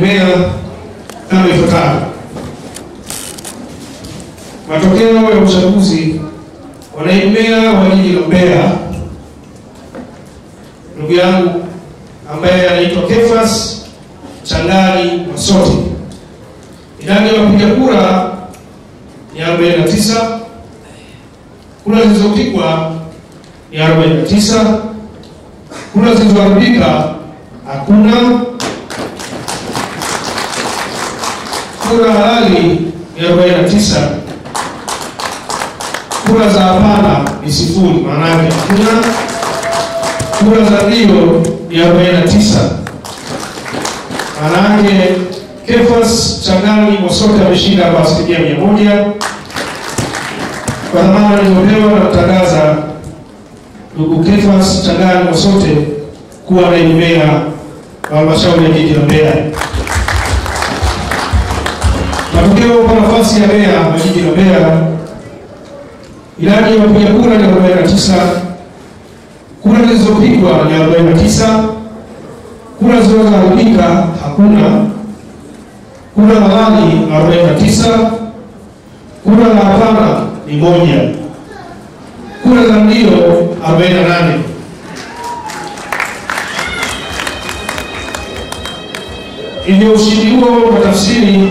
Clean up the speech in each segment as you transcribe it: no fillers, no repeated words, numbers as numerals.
Mbeya kama ifuatavyo. Matokeo ya uchaguzi. Wananchi Mbeya wa jiji la Mbeya, ndugu yangu ambaye anaitwa Kefas Changani Masote, idadi ya wapiga kura ni 49, kura zilizopigwa ni 49, kura zilizoharibika hakuna, kura halali ni 49, kura za hapana ni 0, maana yake hakuna, kura za ndio ni 49. Maana yake Kefas Changani Masote ameshinda kwa 100%. Kwa dhamana niliyopewa na kutangaza ndugu Kefas Changani Masote kuwa naibu meya wa halmashauri ya jiji la Mbeya. Matokeo kwa nafasi ya meya wa jiji la Mbeya, idadi ya wapiga kura ni 49, kura zilizopigwa ni 49, kura zilizoharibika hakuna, kura halali 49, kura za hapana ni 1, kura za ndio 48. Hivyo ushindi huo kwa tafsiri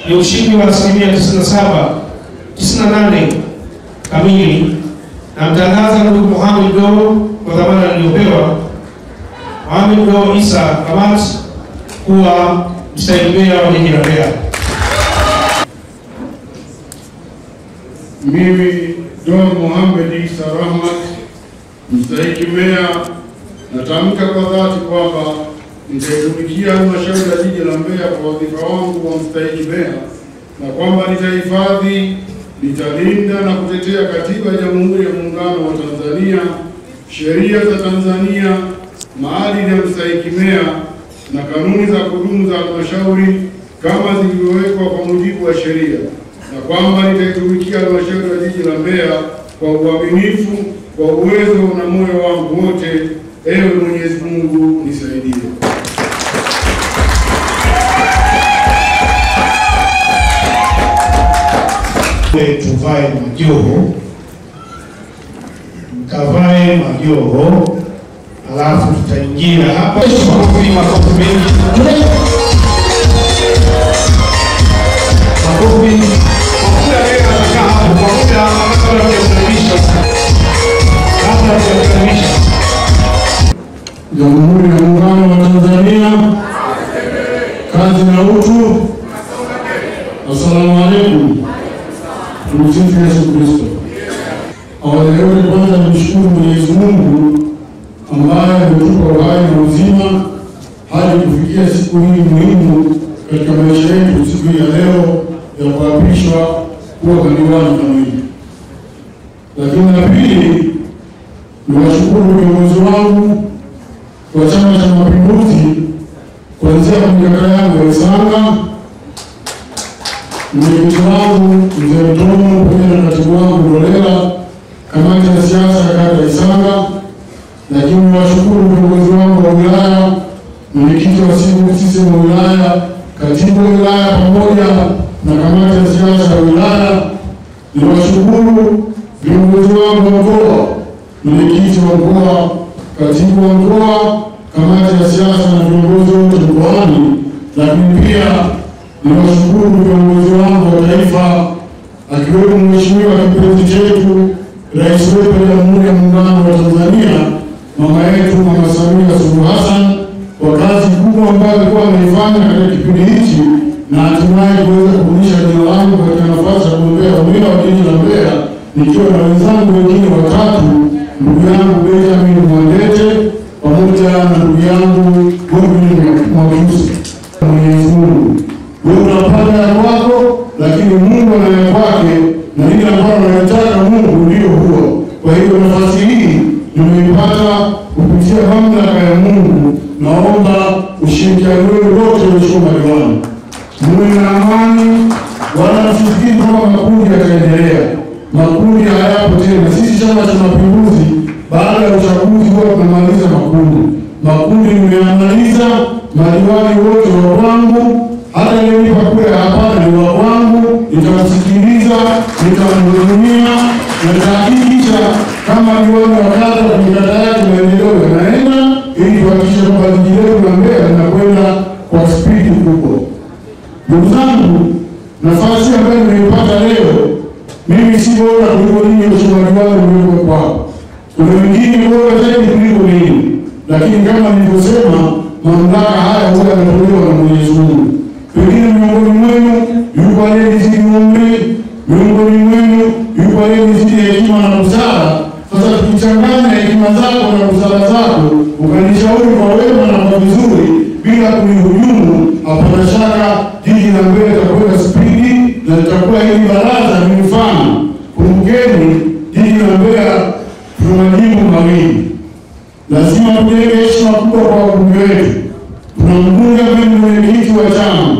ni ushindi wa 98% kamili, na mtangaza ndugu Mohamed Do kwa dhamana niliyopewa, Mohamed Do Isa Kamat, kuwa mstahiki meya wa jiji la Mbeya. Mimi Dr. Mohamed Isa Rahmat, mstahiki meya, natamka kwa dhati kwamba nitaitumikia halmashauri ya jiji la Mbeya kwa wadhifa wangu wa mstahiki meya, na kwamba nitahifadhi, nitalinda na kutetea katiba ya Jamhuri ya Muungano wa Tanzania, sheria za Tanzania, maadili ya mstahiki meya na kanuni za kudumu za halmashauri kama zilivyowekwa kwa mujibu wa sheria, na kwamba nitaitumikia halmashauri ya jiji la Mbeya kwa uaminifu, kwa uwezo na moyo wangu wote. Ewe Mwenyezi Mungu nisaidie. Tuvae majoho, mkavae majoho, alafu tutaingia hapa. Makofi mengi. Makofi. Kwa leo atakaa hapo kwa muda kabla ya kukaribisha. Jamhuri ya Muungano wa Tanzania, kazi na utu. Assalamu alaikum. Tumsifu Yesu Kristo. Awali yote kwanza nimshukuru Mwenyezi Mungu ambaye ametupa uhai na uzima hadi kufikia siku hii muhimu katika maisha yetu, siku ya leo ya kuapishwa kuwa madiwani kamili. Lakini la pili, niwashukuru viongozi wangu wa Chama cha Mapinduzi kuanzia kwa miaka yangu ya Isanga, mwenyekiti wangu Mzee Mtomo pamoja na katibu wangu Dolela, kamati ya siasa ya kata ya Isanga. Lakini niwashukuru viongozi wangu wa wilaya, mwenyekiti wa CCM wa wilaya, katibu wa wilaya pamoja na kamati ya siasa ya wilaya. Niwashukuru viongozi wangu wa mkoa, mwenyekiti wa mkoa, katibu wa mkoa, kamati ya siasa na viongozi wote mkoani. Lakini pia niwashukuru viongozi wangu wa taifa, akiwemo Mheshimiwa kipenzi chetu Rais wetu wa Jamhuri ya Muungano wa Tanzania, mama yetu Mama Samia Suluhu Hassan, kwa kazi kubwa ambayo alikuwa ameifanya katika kipindi hichi, na hatimaye kuweza kurudisha jina langu katika nafasi ya kugombea umeya wa jiji la Mbeya, nikiwa na wenzangu wengine watatu, ndugu yangu Benjamin Mwandete pamoja na ndugu yangu Godwin Mwakyusi. Mwenyezi Mungu, wewe unapanga ya kwako, lakini Mungu ana ya kwake, na ile ambayo anataka Mungu ndio huo. Kwa hiyo nafasi hii nimeipata kupitia mamlaka ya Mungu. Naomba ushirikiano wenu wote mheshimiwa madiwani, muwe na amani, wala msifikiri kwamba makundi yataendelea. Makundi hayapo tena. Sisi Chama cha Mapinduzi baada ya uchaguzi huwa tunamaliza makundi. Makundi nimeamaliza, madiwani wote wa wangu nitawasikiliza, nitawahudumia na nitahakikisha kama diwani wa kata kwenye kata yake maendeleo yanaenda, ili kuhakikisha kwamba jiji letu la Mbeya linakwenda kwa spidi kubwa. Ndugu zangu, nafasi ambayo nimeipata leo, mimi si bora kuliko ninyi wasemaji wangu mlioko kwao. Kuna wengine bora zaidi kuliko mimi, lakini kama nilivyosema, mamlaka haya huwa yanatolewa na Mwenyezi Mungu. Pengine miongoni mwenu yuko aliyezidi umri, miongoni mwenu yuko aliyezidi hekima na busara. Sasa tukichanganya hekima zako na busara zako, ukanishauri kwa wema na kwa vizuri bila kunihujumu, hapana shaka jiji la Mbeya litakwenda spidi na litakuwa hili baraza ni mfano. Kumbukeni, jiji la Mbeya tuna majimbo mawili. Lazima tujenge heshima kubwa kwa wabunge wetu. Tuna mbunge ambaye ni mwenyekiti wa chama.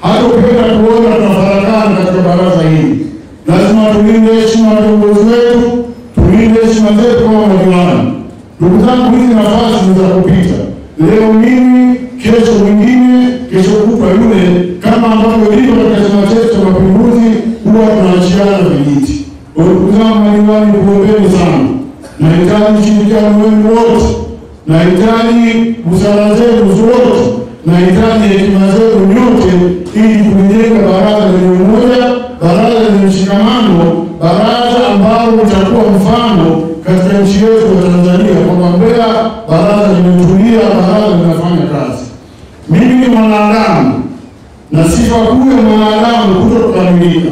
Hata ukipenda kuona tunafarakana katika baraza hili, lazima tulinde heshima ya viongozi wetu, tulinde heshima zetu kama madiwani. Ndugu zangu, hizi nafasi ni za kupita. Leo mimi, kesho mwingine, kesho kutwa yule, kama ambavyo ilivyo katika chama chetu cha Mapinduzi, huwa tunaachiana vijiti. Ndugu zangu madiwani, kuombeni sana. Nahitaji ushirikiano wenu wote, nahitaji busara zenu zote, nahitaji hekima zenu nyote, ili kujenga baraza lenye umoja, baraza lenye mshikamano, baraza ambalo litakuwa mfano katika nchi yetu ya Tanzania, kwamba Mbeya baraza limetulia, baraza linafanya kazi. Mimi ni mwanadamu na sifa kuu ya mwanadamu kutokukamilika.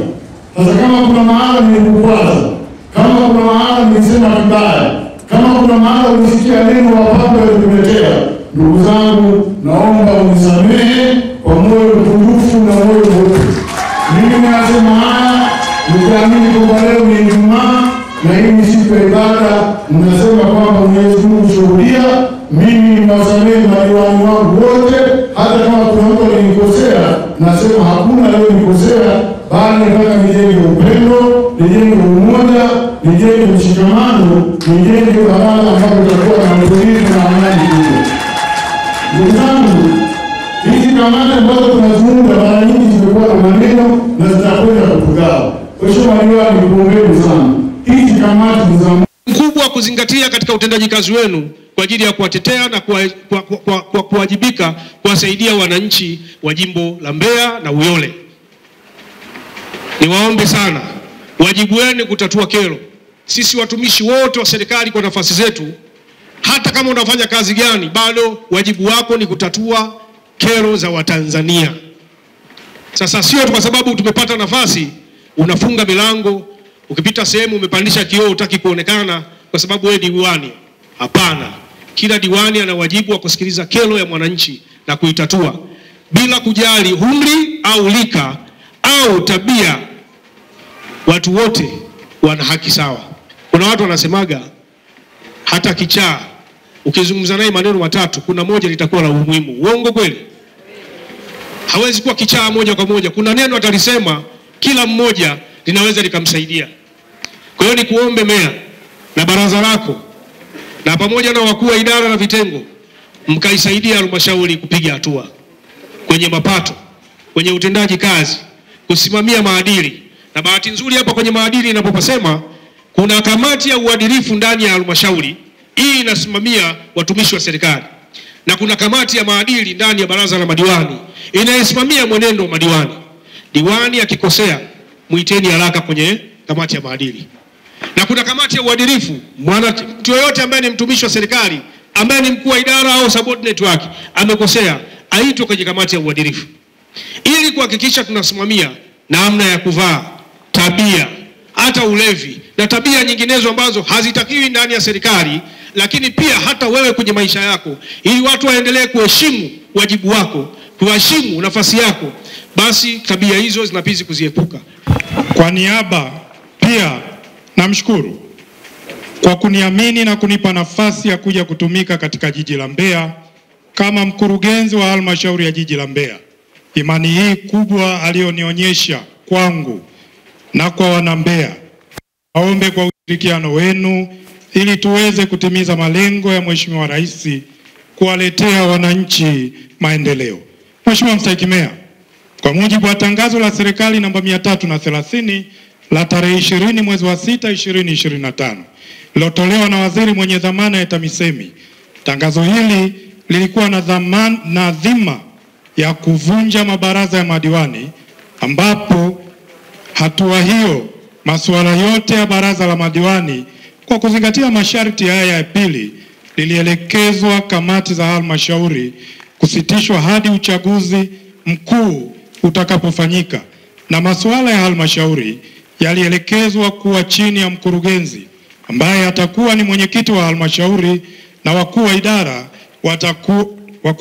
Sasa kama kuna mahala nilikukwaza, kama kuna mahala nilisema vibaya, kama kuna mahala ulisikia neno wapambe walikuletea, ndugu zangu, naomba unisamehe kwa moyo mkunjufu na moyo mweupe. Mimi nasema haya nikiamini kwamba leo ni Ijumaa na hii ni siku ya ibada. Mnasema kwamba Mwenyezi Mungu shuhudia, mimi niwasamehe madiwani wangu wote, hata kama kuna mtu alinikosea, nasema hakuna leo nikosea, bali nataka nijenge upendo, nijenge umoja, nijenge mshikamano, nijenge baraza ambayo itakuwa na utulivu na amani kubwa. Ndugu zangu, hizi kamati ambazo tunazungumza mara nyingi zimekuwa na maneno na zitakwenda kutugawa. Mheshimiwa Madiwani, nikuombeni sana, hizi kamati ni za mkubwa kuzingatia katika utendaji kazi wenu kwa ajili ya kuwatetea na kuwajibika kuwasaidia wananchi wa jimbo la Mbeya na Uyole. Niwaombe sana, wajibu wenu kutatua kero. Sisi watumishi wote wa serikali kwa nafasi zetu, hata kama unafanya kazi gani, bado wajibu wako ni kutatua kero za Watanzania. Sasa sio kwa sababu tumepata nafasi unafunga milango, ukipita sehemu umepandisha kioo hutaki kuonekana kwa sababu wewe diwani. Hapana. Kila diwani ana wajibu wa kusikiliza kero ya mwananchi na kuitatua bila kujali umri au lika au tabia. Watu wote wana haki sawa. Kuna watu wanasemaga hata kichaa ukizungumza naye maneno matatu kuna moja litakuwa la umuhimu. Uongo kweli? Hawezi kuwa kichaa moja kwa moja. Kuna neno atalisema kila mmoja linaweza likamsaidia. Kwa hiyo nikuombe meya na baraza lako na pamoja na wakuu wa idara na vitengo, mkaisaidia halmashauri kupiga hatua kwenye mapato, kwenye utendaji kazi, kusimamia maadili. Na bahati nzuri hapa kwenye maadili ninapopasema kuna kamati ya uadilifu ndani ya halmashauri, hii inasimamia watumishi wa serikali. Na kuna kamati ya maadili ndani ya baraza la madiwani inayosimamia mwenendo wa madiwani. Diwani akikosea muiteni haraka kwenye kamati ya maadili. Na kuna kamati ya uadilifu, mtu yoyote ambaye ni mtumishi wa serikali, ambaye ni mkuu wa idara au subordinate wake amekosea, aitwe kwenye kamati ya uadilifu, ili kuhakikisha tunasimamia namna ya kuvaa, tabia, hata ulevi na tabia nyinginezo ambazo hazitakiwi ndani ya serikali, lakini pia hata wewe kwenye maisha yako, ili watu waendelee kuheshimu wajibu wako, kuheshimu nafasi yako. Basi tabia hizo zinapaswa kuziepuka. Kwa niaba pia namshukuru kwa kuniamini na kunipa nafasi ya kuja kutumika katika jiji la Mbeya kama mkurugenzi wa halmashauri ya jiji la Mbeya. Imani hii kubwa alionionyesha kwangu na kwa wana Mbeya, naombe kwa ushirikiano wenu ili tuweze kutimiza malengo ya Mheshimiwa Rais kuwaletea wananchi maendeleo. Mheshimiwa Mstahiki Meya, Kwa mujibu wa tangazo la serikali namba 330 la tarehe 20 mwezi wa 6 2025 lilotolewa na waziri mwenye dhamana ya TAMISEMI, tangazo hili lilikuwa na dhima ya kuvunja mabaraza ya madiwani, ambapo hatua hiyo masuala yote ya baraza la madiwani kwa kuzingatia masharti haya ya pili lilielekezwa kamati za halmashauri kusitishwa hadi uchaguzi mkuu utakapofanyika, na masuala ya halmashauri yalielekezwa kuwa chini ya mkurugenzi ambaye atakuwa ni mwenyekiti wa halmashauri, na wakuu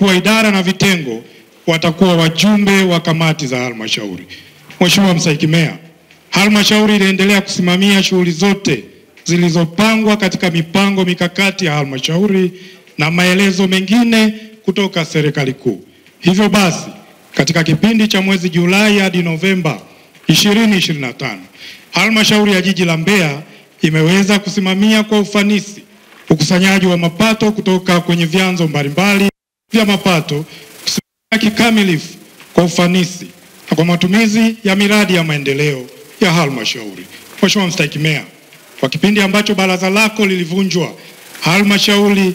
wa idara na vitengo watakuwa wajumbe wa kamati za halmashauri. Mheshimiwa Mstahiki Meya, halmashauri iliendelea kusimamia shughuli zote zilizopangwa katika mipango mikakati ya halmashauri na maelezo mengine kutoka serikali kuu. Hivyo basi, katika kipindi cha mwezi Julai hadi Novemba 2025, halmashauri ya jiji la Mbeya imeweza kusimamia kwa ufanisi ukusanyaji wa mapato kutoka kwenye vyanzo mbalimbali vya mapato, kusimamia kikamilifu kwa ufanisi na kwa matumizi ya miradi ya maendeleo ya halmashauri. Mheshimiwa Mstahiki Meya, kwa kipindi ambacho baraza lako lilivunjwa, halmashauri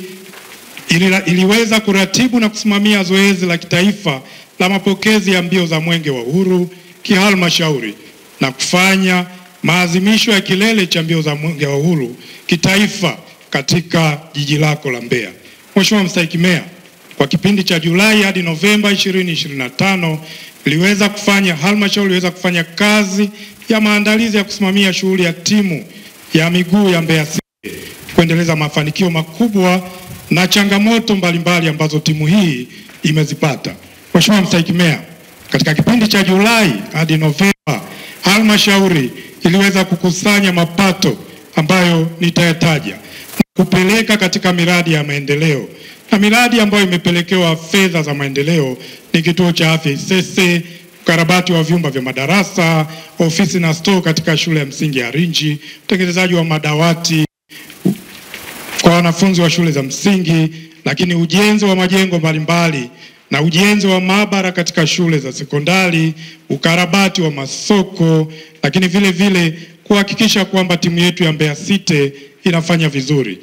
iliweza kuratibu na kusimamia zoezi la kitaifa la mapokezi ya mbio za Mwenge wa Uhuru kihalmashauri na kufanya maadhimisho ya kilele cha mbio za Mwenge wa Uhuru kitaifa katika jiji lako la Mbeya. Mheshimiwa Mstahiki Meya, kwa kipindi cha Julai hadi Novemba 2025 halmashauri iliweza kufanya kazi ya maandalizi ya kusimamia shughuli ya timu ya miguu ya Mbeya City, kuendeleza mafanikio makubwa na changamoto mbalimbali ambazo timu hii imezipata. Mheshimiwa Mstahiki Meya, katika kipindi cha Julai hadi Novemba, halmashauri iliweza kukusanya mapato ambayo nitayataja na kupeleka katika miradi ya maendeleo, na miradi ambayo imepelekewa fedha za maendeleo ni kituo cha afya Isese, ukarabati wa vyumba vya madarasa, ofisi na store katika shule ya msingi ya Rinji, utengenezaji wa madawati kwa wanafunzi wa shule za msingi, lakini ujenzi wa majengo mbalimbali na ujenzi wa maabara katika shule za sekondari, ukarabati wa masoko, lakini vile kuhakikisha kwamba timu yetu ya Mbeya City inafanya vizuri.